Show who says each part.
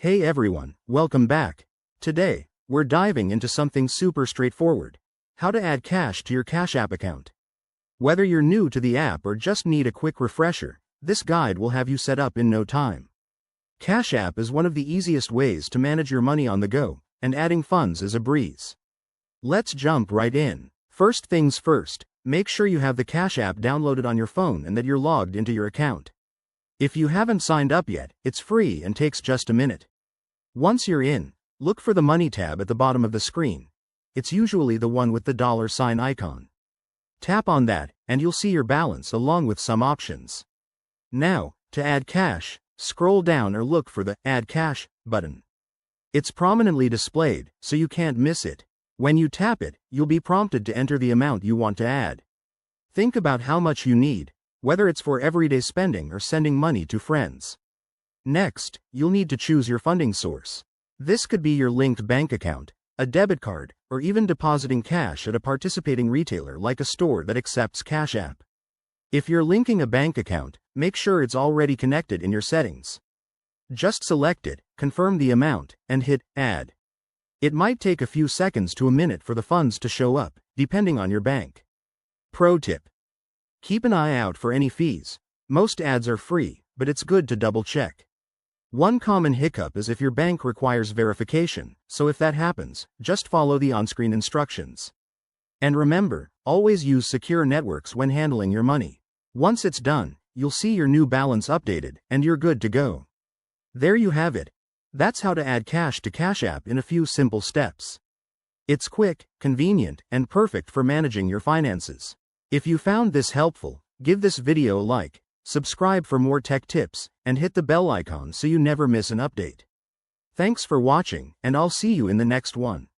Speaker 1: Hey everyone, welcome back. Today, we're diving into something super straightforward: how to add cash to your Cash App account. Whether you're new to the app or just need a quick refresher, this guide will have you set up in no time. Cash App is one of the easiest ways to manage your money on the go, and adding funds is a breeze. Let's jump right in. First things first, make sure you have the Cash App downloaded on your phone and that you're logged into your account. If you haven't signed up yet, it's free and takes just a minute. Once you're in, look for the Money tab at the bottom of the screen. It's usually the one with the $sign icon. Tap on that, and you'll see your balance along with some options. Now, to add cash, scroll down or look for the Add Cash button. It's prominently displayed, so you can't miss it. When you tap it, you'll be prompted to enter the amount you want to add. Think about how much you need, whether it's for everyday spending or sending money to friends. Next, you'll need to choose your funding source. This could be your linked bank account, a debit card, or even depositing cash at a participating retailer like a store that accepts Cash App. If you're linking a bank account, make sure it's already connected in your settings. Just select it, confirm the amount, and hit Add. It might take a few seconds to a minute for the funds to show up, depending on your bank. Pro tip: keep an eye out for any fees. Most ads are free, but it's good to double check. One common hiccup is if your bank requires verification, so if that happens, just follow the on-screen instructions. And remember, always use secure networks when handling your money. Once it's done, you'll see your new balance updated, and you're good to go. There you have it. That's how to add cash to Cash App in a few simple steps. It's quick, convenient, and perfect for managing your finances. If you found this helpful, give this video a like, subscribe for more tech tips, and hit the bell icon so you never miss an update. Thanks for watching, and I'll see you in the next one.